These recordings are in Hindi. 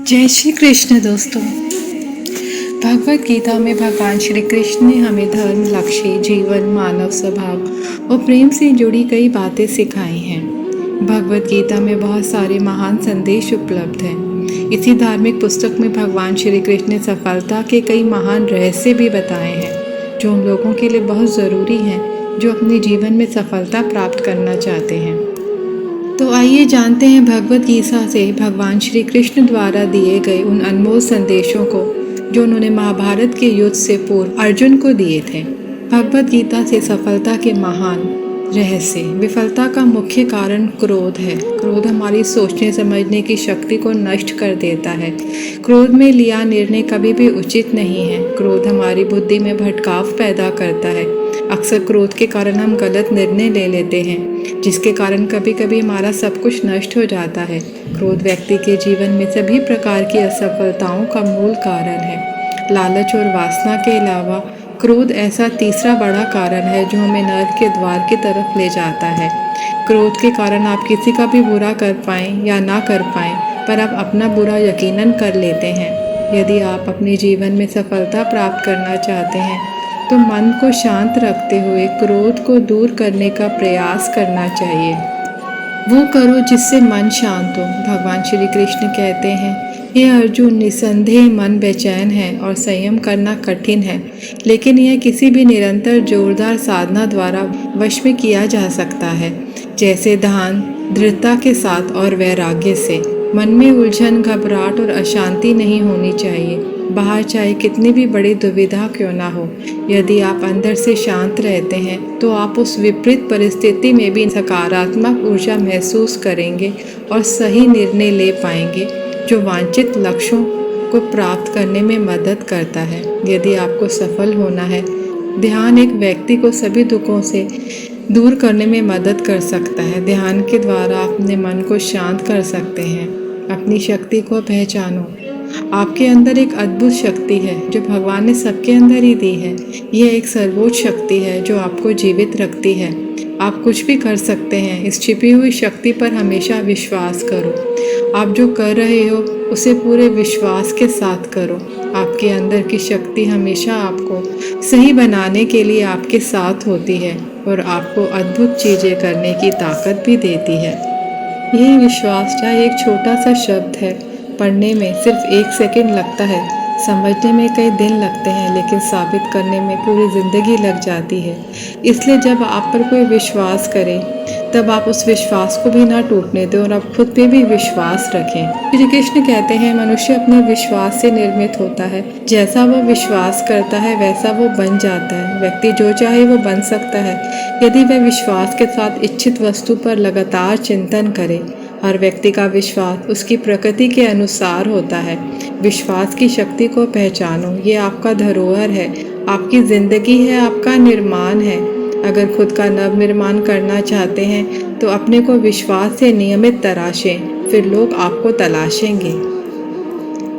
जय श्री कृष्ण दोस्तों। भगवत गीता में भगवान श्री कृष्ण ने हमें धर्म, लक्ष्य, जीवन, मानव स्वभाव और प्रेम से जुड़ी कई बातें सिखाई हैं। भगवत गीता में बहुत सारे महान संदेश उपलब्ध हैं। इसी धार्मिक पुस्तक में भगवान श्री कृष्ण ने सफलता के कई महान रहस्य भी बताए हैं, जो उन लोगों के लिए बहुत ज़रूरी हैं जो अपने जीवन में सफलता प्राप्त करना चाहते हैं। तो आइए जानते हैं भगवत गीता से भगवान श्री कृष्ण द्वारा दिए गए उन अनमोल संदेशों को जो उन्होंने महाभारत के युद्ध से पूर्व अर्जुन को दिए थे। भगवत गीता से सफलता के महान रहस्य। विफलता का मुख्य कारण क्रोध है। क्रोध हमारी सोचने समझने की शक्ति को नष्ट कर देता है। क्रोध में लिया निर्णय कभी भी उचित नहीं है। क्रोध हमारी बुद्धि में भटकाव पैदा करता है। अक्सर क्रोध के कारण हम गलत निर्णय ले लेते हैं, जिसके कारण कभी कभी हमारा सब कुछ नष्ट हो जाता है। क्रोध व्यक्ति के जीवन में सभी प्रकार की असफलताओं का मूल कारण है। लालच और वासना के अलावा क्रोध ऐसा तीसरा बड़ा कारण है जो हमें नरक के द्वार की तरफ ले जाता है। क्रोध के कारण आप किसी का भी बुरा कर पाएं या ना कर पाएं, पर आप अपना बुरा यकीनन कर लेते हैं। यदि आप अपने जीवन में सफलता प्राप्त करना चाहते हैं तो मन को शांत रखते हुए क्रोध को दूर करने का प्रयास करना चाहिए। वो करो जिससे मन शांत हो। भगवान श्री कृष्ण कहते हैं, हे अर्जुन, निसंदेह मन बेचैन है और संयम करना कठिन है, लेकिन यह किसी भी निरंतर जोरदार साधना द्वारा वश में किया जा सकता है, जैसे ध्यान, दृढ़ता के साथ और वैराग्य से। मन में उलझन, घबराहट और अशांति नहीं होनी चाहिए, बाहर चाहे कितनी भी बड़ी दुविधा क्यों ना हो। यदि आप अंदर से शांत रहते हैं तो आप उस विपरीत परिस्थिति में भी सकारात्मक ऊर्जा महसूस करेंगे और सही निर्णय ले पाएंगे, जो वांछित लक्ष्यों को प्राप्त करने में मदद करता है। यदि आपको सफल होना है, ध्यान एक व्यक्ति को सभी दुखों से दूर करने में मदद कर सकता है। ध्यान के द्वारा अपने मन को शांत कर सकते हैं। अपनी शक्ति को पहचानो। आपके अंदर एक अद्भुत शक्ति है जो भगवान ने सबके अंदर ही दी है। यह एक सर्वोच्च शक्ति है जो आपको जीवित रखती है। आप कुछ भी कर सकते हैं। इस छिपी हुई शक्ति पर हमेशा विश्वास करो। आप जो कर रहे हो उसे पूरे विश्वास के साथ करो। आपके अंदर की शक्ति हमेशा आपको सही बनाने के लिए आपके साथ होती है और आपको अद्भुत चीज़ें करने की ताकत भी देती है। यही विश्वास चाहे एक छोटा सा शब्द है, पढ़ने में सिर्फ 1 सेकंड लगता है, समझने में कई दिन लगते हैं, लेकिन साबित करने में पूरी ज़िंदगी लग जाती है। इसलिए जब आप पर कोई विश्वास करे तब आप उस विश्वास को भी ना टूटने दें और आप खुद पे भी विश्वास रखें। श्री कृष्ण कहते हैं, मनुष्य अपने विश्वास से निर्मित होता है। जैसा वो विश्वास करता है वैसा वो बन जाता है। व्यक्ति जो चाहे वो बन सकता है यदि वह विश्वास के साथ इच्छित वस्तु पर लगातार चिंतन करे। हर व्यक्ति का विश्वास उसकी प्रकृति के अनुसार होता है। विश्वास की शक्ति को पहचानो। ये आपका धरोहर है, आपकी ज़िंदगी है, आपका निर्माण है। अगर खुद का नव निर्माण करना चाहते हैं तो अपने को विश्वास से नियमित तराशें, फिर लोग आपको तलाशेंगे।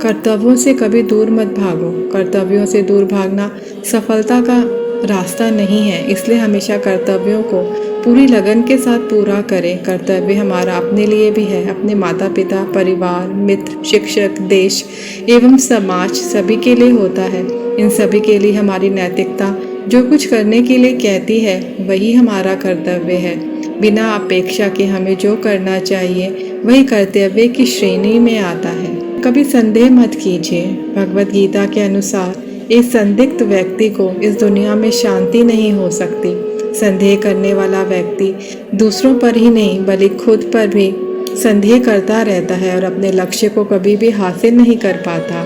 कर्तव्यों से कभी दूर मत भागो। कर्तव्यों से दूर भागना सफलता का रास्ता नहीं है, इसलिए हमेशा कर्तव्यों को पूरी लगन के साथ पूरा करें। कर्तव्य हमारा अपने लिए भी है, अपने माता पिता, परिवार, मित्र, शिक्षक, देश एवं समाज सभी के लिए होता है। इन सभी के लिए हमारी नैतिकता जो कुछ करने के लिए कहती है वही हमारा कर्तव्य है। बिना अपेक्षा के हमें जो करना चाहिए वही कर्तव्य की श्रेणी में आता है। कभी संदेह मत कीजिए। भगवत गीता के अनुसार एक संदिग्ध व्यक्ति को इस दुनिया में शांति नहीं हो सकती। संदेह करने वाला व्यक्ति दूसरों पर ही नहीं बल्कि खुद पर भी संदेह करता रहता है और अपने लक्ष्य को कभी भी हासिल नहीं कर पाता।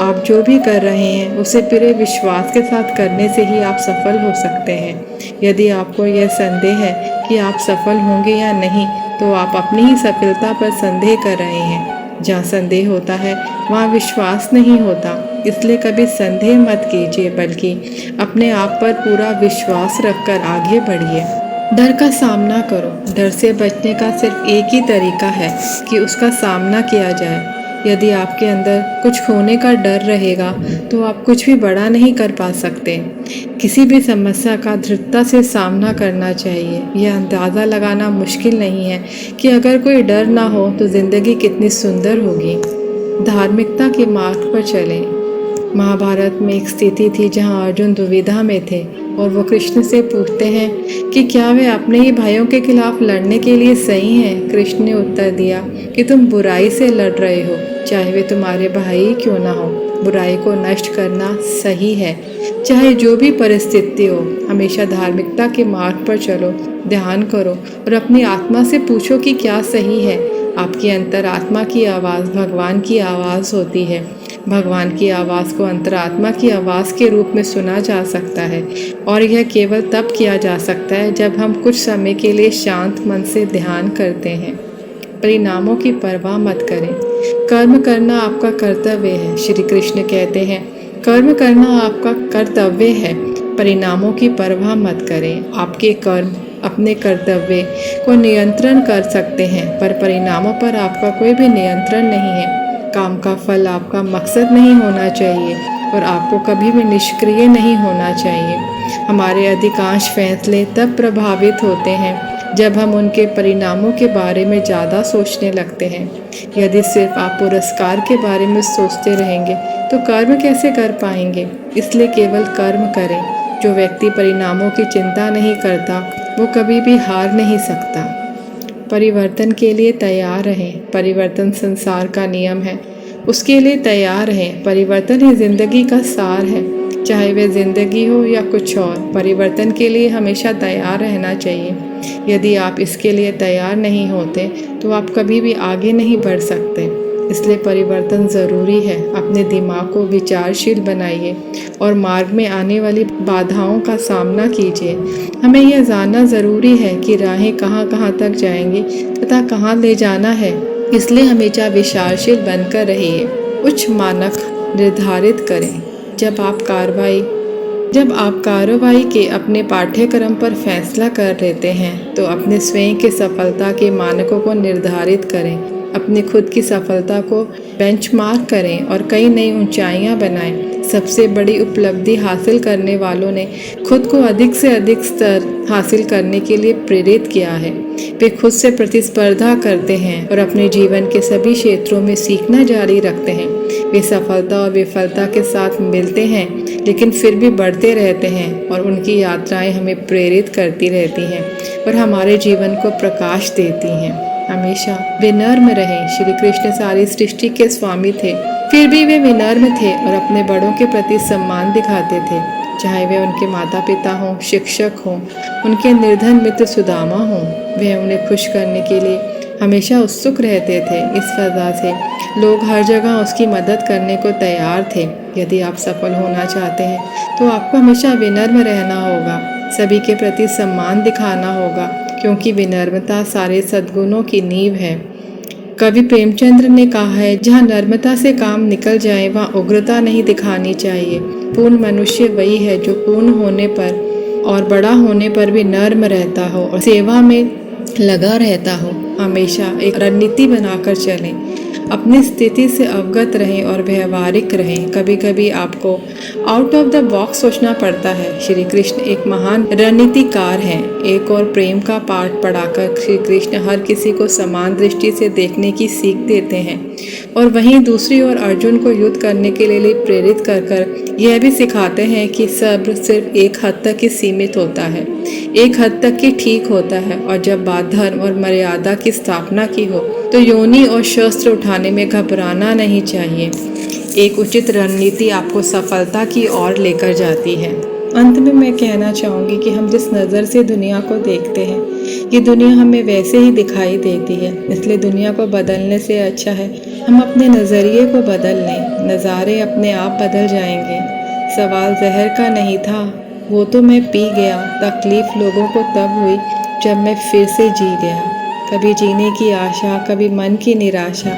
आप जो भी कर रहे हैं उसे पूरे विश्वास के साथ करने से ही आप सफल हो सकते हैं। यदि आपको यह संदेह है कि आप सफल होंगे या नहीं, तो आप अपनी ही सफलता पर संदेह कर रहे हैं। जहाँ संदेह होता है वहाँ विश्वास नहीं होता। इसलिए कभी संदेह मत कीजिए, बल्कि अपने आप पर पूरा विश्वास रखकर आगे बढ़िए। डर का सामना करो। डर से बचने का सिर्फ एक ही तरीका है कि उसका सामना किया जाए। यदि आपके अंदर कुछ खोने का डर रहेगा तो आप कुछ भी बड़ा नहीं कर पा सकते। किसी भी समस्या का दृढ़ता से सामना करना चाहिए। यह अंदाज़ा लगाना मुश्किल नहीं है कि अगर कोई डर ना हो तो ज़िंदगी कितनी सुंदर होगी। धार्मिकता के मार्ग पर चलें। महाभारत में एक स्थिति थी जहां अर्जुन दुविधा में थे और वो कृष्ण से पूछते हैं कि क्या वे अपने ही भाइयों के खिलाफ लड़ने के लिए सही हैं। कृष्ण ने उत्तर दिया कि तुम बुराई से लड़ रहे हो, चाहे वे तुम्हारे भाई ही क्यों ना हो। बुराई को नष्ट करना सही है, चाहे जो भी परिस्थिति हो। हमेशा धार्मिकता के मार्ग पर चलो, ध्यान करो और अपनी आत्मा से पूछो कि क्या सही है। आपकी अंतरात्मा की आवाज़ भगवान की आवाज़ होती है। भगवान की आवाज़ को अंतरात्मा की आवाज़ के रूप में सुना जा सकता है और यह केवल तब किया जा सकता है जब हम कुछ समय के लिए शांत मन से ध्यान करते हैं। परिणामों की परवाह मत करें। कर्म करना आपका कर्तव्य है। श्री कृष्ण कहते हैं, कर्म करना आपका कर्तव्य है, परिणामों की परवाह मत करें। आपके कर्म अपने कर्तव्य को नियंत्रण कर सकते हैं, पर परिणामों पर आपका कोई भी नियंत्रण नहीं है। काम का फल आपका मकसद नहीं होना चाहिए और आपको कभी भी निष्क्रिय नहीं होना चाहिए। हमारे अधिकांश फैसले तब प्रभावित होते हैं जब हम उनके परिणामों के बारे में ज़्यादा सोचने लगते हैं। यदि सिर्फ आप पुरस्कार के बारे में सोचते रहेंगे तो कर्म कैसे कर पाएंगे। इसलिए केवल कर्म करें। जो व्यक्ति परिणामों की चिंता नहीं करता वो कभी भी हार नहीं सकता। परिवर्तन के लिए तैयार रहें। परिवर्तन संसार का नियम है, उसके लिए तैयार रहें। परिवर्तन ही जिंदगी का सार है, चाहे वह जिंदगी हो या कुछ और। परिवर्तन के लिए हमेशा तैयार रहना चाहिए। यदि आप इसके लिए तैयार नहीं होते तो आप कभी भी आगे नहीं बढ़ सकते। इसलिए परिवर्तन ज़रूरी है। अपने दिमाग को विचारशील बनाइए और मार्ग में आने वाली बाधाओं का सामना कीजिए। हमें यह जानना ज़रूरी है कि राहें कहाँ कहाँ तक जाएंगी तथा कहाँ ले जाना है। इसलिए हमेशा विचारशील बनकर रहिए। उच्च मानक निर्धारित करें। जब आप कार्रवाई के अपने पाठ्यक्रम पर फैसला कर लेते हैं तो अपने स्वयं के सफलता के मानकों को निर्धारित करें। अपनी खुद की सफलता को बेंचमार्क करें और कई नई ऊंचाइयां बनाएं। सबसे बड़ी उपलब्धि हासिल करने वालों ने खुद को अधिक से अधिक स्तर हासिल करने के लिए प्रेरित किया है। वे खुद से प्रतिस्पर्धा करते हैं और अपने जीवन के सभी क्षेत्रों में सीखना जारी रखते हैं। वे सफलता और विफलता के साथ मिलते हैं लेकिन फिर भी बढ़ते रहते हैं और उनकी यात्राएं हमें प्रेरित करती रहती हैं और हमारे जीवन को प्रकाश देती हैं। हमेशा विनम्र रहें। श्री कृष्ण सारी सृष्टि के स्वामी थे, फिर भी वे विनम्र थे और अपने बड़ों के प्रति सम्मान दिखाते थे, चाहे वे उनके माता पिता हों, शिक्षक हों, उनके निर्धन मित्र सुदामा हों। वे उन्हें खुश करने के लिए हमेशा उत्सुक रहते थे। इस वजह से लोग हर जगह उसकी मदद करने को तैयार थे। यदि आप सफल होना चाहते हैं तो आपको हमेशा विनम्र रहना होगा, सभी के प्रति सम्मान दिखाना होगा, क्योंकि विनम्रता सारे सद्गुणों की नींव है। कवि प्रेमचंद्र ने कहा है, जहाँ नम्रता से काम निकल जाए वहाँ उग्रता नहीं दिखानी चाहिए। पूर्ण मनुष्य वही है जो पूर्ण होने पर और बड़ा होने पर भी नर्म रहता हो और सेवा में लगा रहता हो। हमेशा एक रणनीति बनाकर चलें, अपनी स्थिति से अवगत रहें और व्यवहारिक रहें। कभी कभी आपको आउट ऑफ द बॉक्स सोचना पड़ता है। श्री कृष्ण एक महान रणनीतिकार हैं। एक और प्रेम का पाठ पढ़ाकर श्री कृष्ण हर किसी को समान दृष्टि से देखने की सीख देते हैं और वहीं दूसरी ओर अर्जुन को युद्ध करने के लिए प्रेरित कर कर यह भी सिखाते हैं कि सब्र सिर्फ एक हद तक ही सीमित होता है, एक हद तक ही ठीक होता है, और जब बात धर्म और मर्यादा की स्थापना की हो तो योनि और शस्त्र उठाने में घबराना नहीं चाहिए। एक उचित रणनीति आपको सफलता की ओर लेकर जाती है। अंत में मैं कहना चाहूँगी कि हम जिस नज़र से दुनिया को देखते हैं ये दुनिया हमें वैसे ही दिखाई देती है। इसलिए दुनिया को बदलने से अच्छा है हम अपने नज़रिए को बदल लें। नज़ारे अपने आप बदल जाएंगे। सवाल जहर का नहीं था, वो तो मैं पी गया। तकलीफ़ लोगों को तब हुई जब मैं फिर से जी गया। कभी जीने की आशा, कभी मन की निराशा,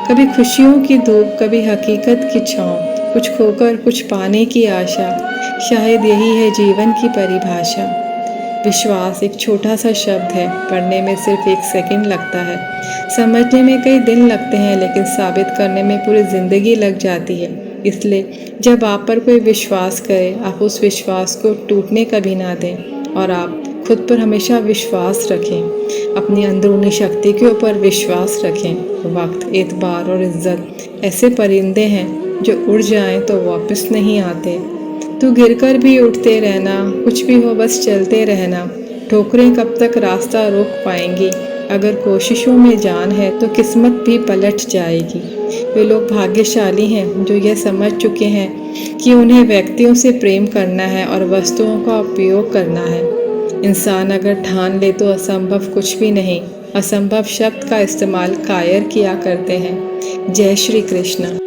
कभी खुशियों की धूप, कभी हकीकत की छाँव, कुछ खोकर कुछ पाने की आशा। शायद यही है जीवन की परिभाषा। विश्वास एक छोटा सा शब्द है, पढ़ने में सिर्फ 1 सेकंड लगता है, समझने में कई दिन लगते हैं, लेकिन साबित करने में पूरी ज़िंदगी लग जाती है। इसलिए जब आप पर कोई विश्वास करे, आप उस विश्वास को टूटने कभी ना दें और आप खुद पर हमेशा विश्वास रखें, अपनी अंदरूनी शक्ति के ऊपर विश्वास रखें। वक्त, एतबार और इज्जत ऐसे परिंदे हैं जो उड़ जाएं तो वापस नहीं आते। तू गिरकर भी उठते रहना, कुछ भी हो बस चलते रहना। ठोकरें कब तक रास्ता रोक पाएंगी? अगर कोशिशों में जान है तो किस्मत भी पलट जाएगी। वे लोग भाग्यशाली हैं जो यह समझ चुके हैं कि उन्हें व्यक्तियों से प्रेम करना है और वस्तुओं का उपयोग करना है। इंसान अगर ठान ले तो असंभव कुछ भी नहीं। असंभव शब्द का इस्तेमाल कायर किया करते हैं। जय श्री कृष्ण।